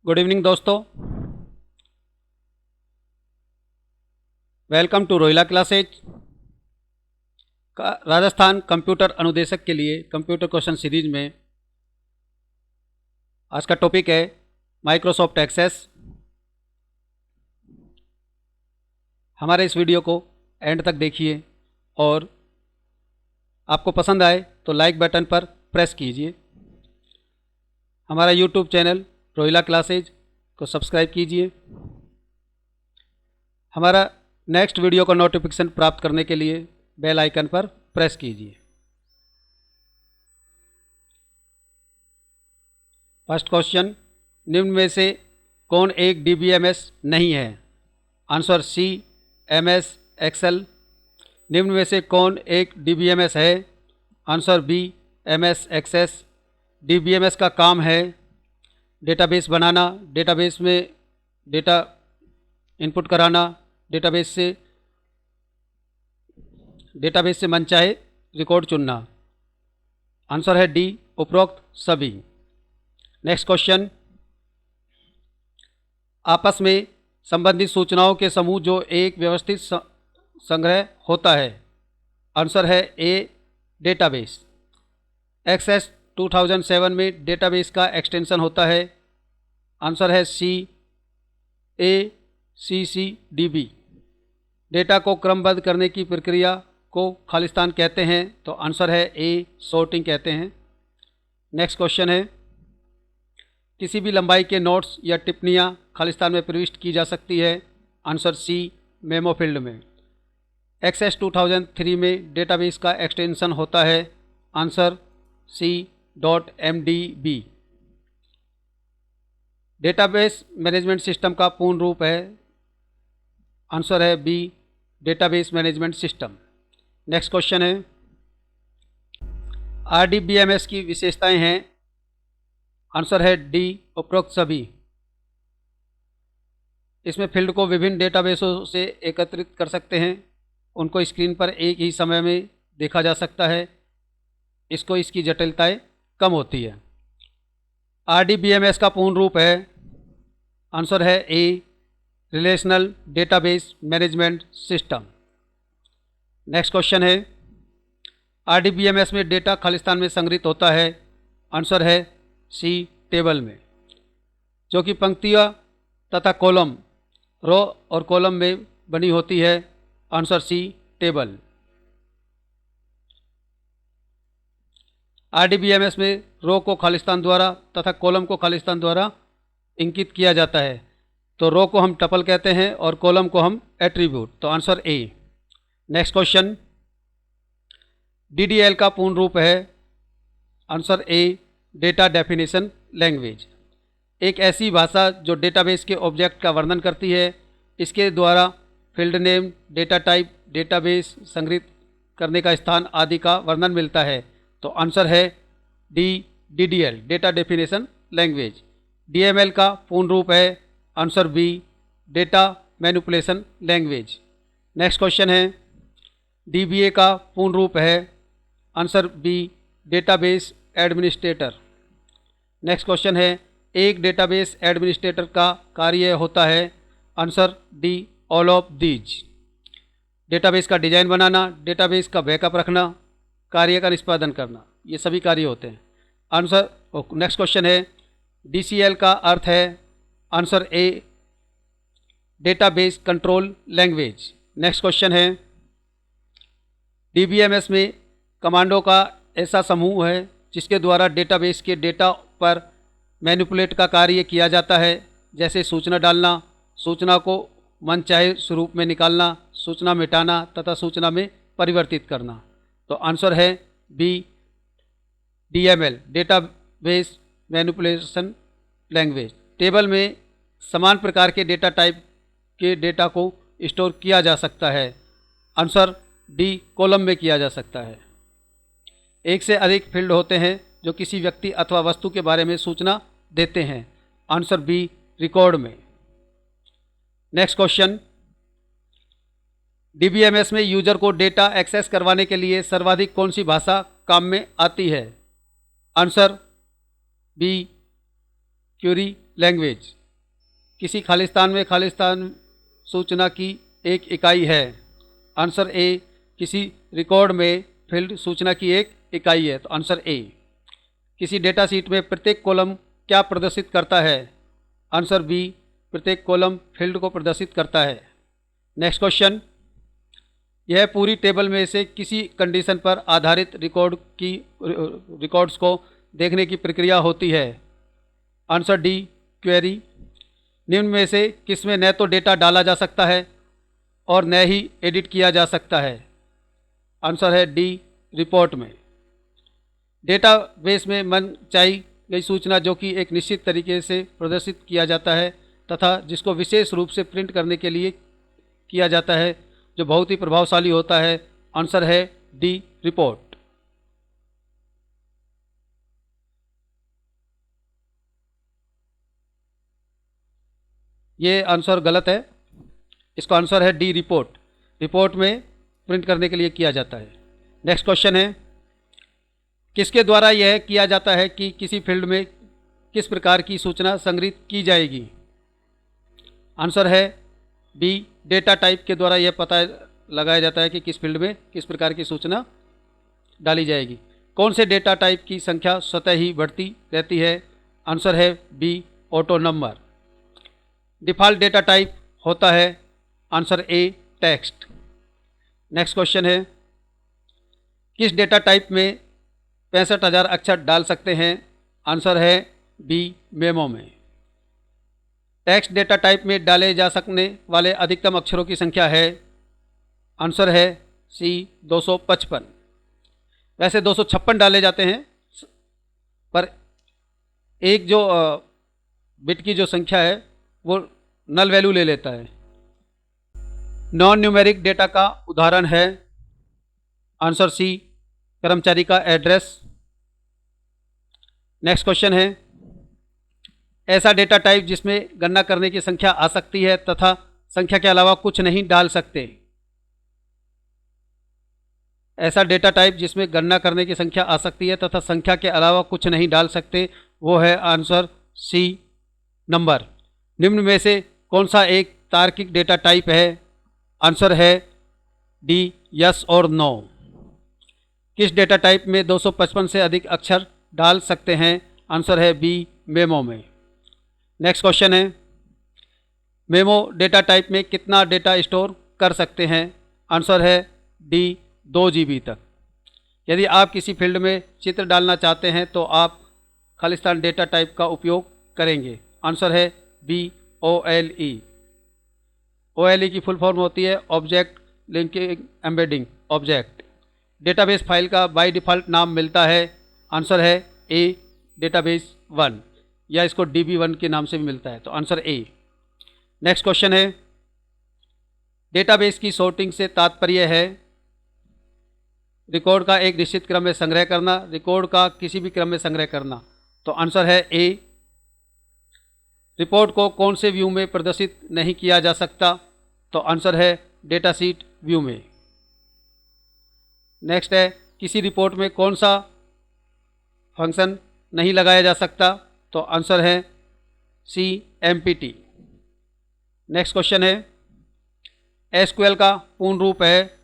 Good evening दोस्तों, welcome to Rohila classes. Rajasthan computer अनुदेशक के लिए कंप्यूटर क्वेश्चन सीरीज में आज का टॉपिक है माइक्रोसॉफ्ट एक्सेस। हमारे इस वीडियो को एंड तक देखिए और आपको पसंद आए तो लाइक बटन पर प्रेस कीजिए। हमारा यूट्यूब चैनल रोहिला क्लासेज को सब्सक्राइब कीजिए। हमारा नेक्स्ट वीडियो का नोटिफिकेशन प्राप्त करने के लिए बेल आइकन पर प्रेस कीजिए। फर्स्ट क्वेश्चन, निम्न में से कौन एक DBMS नहीं है? Answer C, MS Excel. निम्न में से कौन एक DBMS है? Answer B, MS Access. DBMS का काम है डेटाबेस बनाना, डेटाबेस में डेटा इनपुट कराना, डेटाबेस से मनचाहे रिकॉर्ड चुनना। आंसर है डी, उपरोक्त सभी। नेक्स्ट क्वेश्चन, आपस में संबंधित सूचनाओं के समूह जो एक व्यवस्थित संग्रह होता है। आंसर है ए, डेटाबेस। एक्सेस 2007 में डेटाबेस का एक्सटेंशन होता है। आंसर है सी, ACCDB। डेटा को क्रमबद्ध करने की प्रक्रिया को खालिस्तान कहते हैं, तो आंसर है ए, सॉर्टिंग कहते हैं। नेक्स्ट क्वेश्चन है, किसी भी लंबाई के नोट्स या टिप्पणियाँ खालिस्तान में प्रविष्ट की जा सकती है। आंसर सी, मेमो फील्ड में। एक्सेस 2003 में डेटाबेस का एक्सटेंशन होता है। Answer C, .mdb। Database management system का पूर्ण रूप है। आंसर है B, database management system. Next question है, RDBMS की विशेषताएं हैं। आंसर है डी, उपरोक्त सभी। इसमें फील्ड को विभिन्न डेटाबेसों से एकत्रित कर सकते हैं, उनको स्क्रीन पर एक ही समय में देखा जा सकता है। इसकी जटिलताएं कम होती है। RDBMS का पूर्ण रूप है। आंसर है A, relational database management system. Next question है, RDBMS में डेटा खालिस्तान में संग्रहित होता है। आंसर है सी, टेबल में, जो कि पंक्तियाँ तथा कॉलम, रो और कॉलम में बनी होती है। आंसर सी, टेबल। RDBMS में रो को खालिस्तान द्वारा तथा कॉलम को खालिस्तान द्वारा इंकित किया जाता है, तो रो को हम टपल कहते हैं और कॉलम को हम एट्रीब्यूट, तो answer A. Next question, DDL का पूर्ण रूप है। आंसर ए, डेटा डेफिनेशन लैंग्वेज। एक ऐसी भाषा जो डेटाबेस के ऑब्जेक्ट का वर्णन करती है। इसके द्वारा field name, data type, database संग्रहित करने का स्थान आदि का वर्णन मिलता है, तो आंसर है D, DDL, data definition language. DML का पूर्ण रूप है। Answer B, data manipulation language. Next question है, DBA का पूर्ण रूप है। Answer B, database administrator. Next question है, एक डेटाबेस एडमिनिस्ट्रेटर का कार्य होता है। Answer D, all of these. Database का डिजाइन बनाना, डेटाबेस का बैकअप रखना, कार्य का निष्पादन करना, ये सभी कार्य होते हैं। आंसर नेक्स्ट क्वेश्चन है, DCL का अर्थ है। आंसर ए, database control language. Next question है, DBMS में कमांडों का ऐसा समूह है जिसके द्वारा डेटाबेस के डेटा पर मैनिपुलेट का कार्य किया जाता है, जैसे सूचना डालना, सूचना को मनचाहे स्वरूप में निकालना, सूचना मिटाना तथा सूचना में परिवर्तित करना, तो आंसर है B, DML, database manipulation language. Table में समान प्रकार के डेटा टाइप के डेटा को स्टोर किया जा सकता है। आंसर डी, कॉलम में किया जा सकता है। एक से अधिक फील्ड होते हैं जो किसी व्यक्ति अथवा वस्तु के बारे में सूचना देते हैं। आंसर बी, रिकॉर्ड में। नेक्स्ट क्वेश्चन, DBMS में यूजर को डेटा एक्सेस करवाने के लिए सर्वाधिक कौन सी भाषा काम में आती है? Answer B, query language. किसी खालिस्तान में खालिस्तान सूचना की एक इकाई है। आंसर ए, किसी रिकॉर्ड में फील्ड सूचना की एक इकाई है, तो आंसर ए। किसी डेटा शीट में प्रत्येक कॉलम क्या प्रदर्शित करता है? आंसर बी, प्रत्येक कॉलम फील्ड को प्रदर्शित करता है। नेक्स्ट क्वेश्चन, यह पूरी टेबल में से किसी कंडीशन पर आधारित रिकॉर्ड्स को देखने की प्रक्रिया होती है? Answer D, query. निम्न में से किसमें न तो डेटा डाला जा सकता है और न ही एडिट किया जा सकता है? आंसर है डी, रिपोर्ट में। डेटाबेस में मनचाही गई सूचना जो कि एक निश्चित तरीके से प्रदर्शित किया जाता है तथा जिसको विशेष रूप से प्रिंट करने के लिए किया जाता है, जो बहुत ही प्रभावशाली होता है। आंसर है डी, रिपोर्ट। ये आंसर गलत है, इसका आंसर है डी, रिपोर्ट। रिपोर्ट में प्रिंट करने के लिए किया जाता है। नेक्स्ट क्वेश्चन है, किसके द्वारा यह किया जाता है कि किसी फील्ड में किस प्रकार की सूचना संग्रहित की जाएगी? आंसर है बी, डेटा टाइप के द्वारा यह पता लगाया जाता है कि किस फील्ड में किस प्रकार की सूचना डाली जाएगी। कौन से डेटा टाइप की संख्या स्वतः ही बढ़ती रहती है? आंसर है B, auto number. Default data type होता है? Answer A, text. Next question है, किस डेटा टाइप में 65,000 अक्षर डाल सकते हैं? आंसर है बी, मेमो में। टेक्स्ट डेटा टाइप में डाले जा सकने वाले अधिकतम अक्षरों की संख्या है? आंसर है सी, 255। वैसे 256 डाले जाते हैं, पर एक जो बिट की जो संख्या है वो नल वैल्यू ले लेता है। नॉन न्यूमेरिक डेटा का उदाहरण है? आंसर सी, कर्मचारी का एड्रेस। नेक्स्ट क्वेश्चन है, ऐसा डेटा टाइप जिसमें गणना करने की संख्या आ सकती है तथा संख्या के अलावा कुछ नहीं डाल सकते? ऐसा डेटा टाइप जिसमें गणना करने की संख्या आ सकती है तथा संख्या के अलावा कुछ नहीं डाल सकते, वो है आंसर सी, नंबर। निम्न में से कौन सा एक तार्किक डेटा टाइप है? आंसर है डी, यस और नो। किस डेटा टाइप में 255 से अधिक अक्षर डाल सकते हैं? आंसर है बी, मेमो में। नेक्स्ट क्वेश्चन है, मेमो डेटा टाइप में कितना डेटा स्टोर कर सकते हैं? आंसर है डी, 2 GB तक। यदि आप किसी फील्ड में चित्र डालना चाहते हैं तो आप खालिस्तान डेटा टाइप का उपयोग करेंगे। आंसर है बी, OLE। OLE की फुल फॉर्म होती है object linking embedding object. Database file का बाय डिफ़ॉल्ट नाम मिलता है? आंसर है ए, डेटाबेस 1, या इसको DB1 के नाम से भी मिलता है, तो आंसर ए। नेक्स्ट क्वेश्चन है, डेटाबेस की सॉर्टिंग से तात्पर्य है? रिकॉर्ड का एक निश्चित क्रम में संग्रह करना, रिकॉर्ड का किसी भी क्रम में संग्रह करना, तो आंसर है ए। रिपोर्ट को कौन से व्यू में प्रदर्शित नहीं किया जा सकता? तो आंसर है डेटा शीट व्यू में। नेक्स्ट है, किसी रिपोर्ट में कौन सा फंक्शन नहीं लगाया जा सकता? तो आंसर है सी, MPT। नेक्स्ट क्वेश्चन है, SQL का पूर्ण रूप है?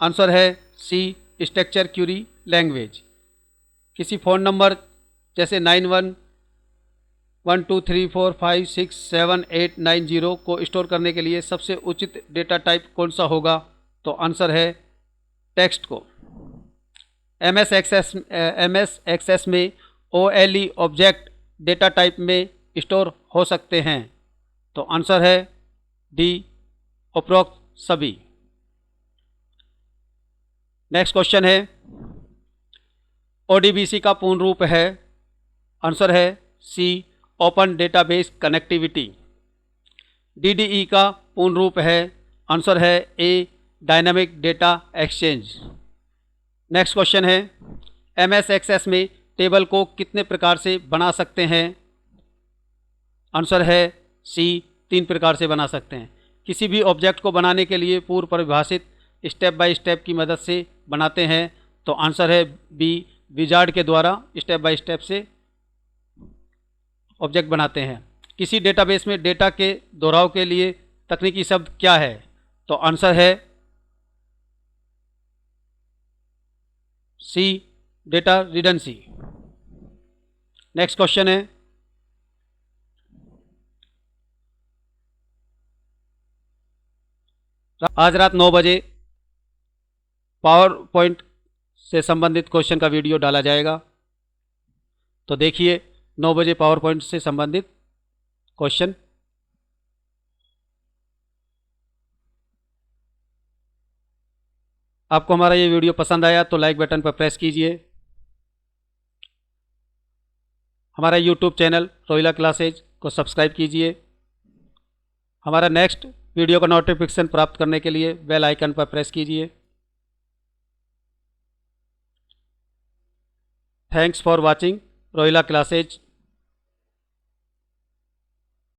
आंसर है सी, स्ट्रक्चर क्यूरी लैंग्वेज। किसी फ़ोन नंबर जैसे 911234567890 को स्टोर करने के लिए सबसे उचित डेटा टाइप कौन सा होगा? तो आंसर है टेक्स्ट को। MS एक्सेस में OLE ऑब्जेक्ट डेटा टाइप में स्टोर हो सकते हैं? तो आंसर है डी, उपरोक्त सभी। नेक्स्ट क्वेश्चन है, ODBC का पूर्ण रूप है? आंसर है C, open database connectivity. DDE का पूर्ण रूप है? आंसर है A, dynamic data exchange. Next question है, MS एक्सेस में टेबल को कितने प्रकार से बना सकते हैं? आंसर है सी, 3 प्रकार से बना सकते हैं। किसी भी ऑब्जेक्ट को बनाने के लिए पूर्व परिभाषित स्टेप बाय स्टेप की मदद से बनाते हैं? तो आंसर है बी, विजार्ड के द्वारा स्टेप बाय स्टेप से ऑब्जेक्ट बनाते हैं। किसी डेटाबेस में डेटा के दोहराव के लिए तकनीकी शब्द क्या है? तो आंसर है सी, डेटा रिडेंडेंसी। नेक्स्ट क्वेश्चन है, आज रात 9 बजे पावर पॉइंट से संबंधित क्वेश्चन का वीडियो डाला जाएगा। तो देखिए 9 बजे पावर पॉइंट से संबंधित क्वेश्चन। आपको हमारा ये वीडियो पसंद आया तो लाइक बटन पर प्रेस कीजिए। हमारा यूट्यूब चैनल रोहिला क्लासेज को सब्सक्राइब कीजिए। हमारा नेक्स्ट वीडियो का नोटिफिकेशन प्राप्त करने के लिए बेल आइकन पर प्रेस कीजिए। Thanks for watching Rohila classes.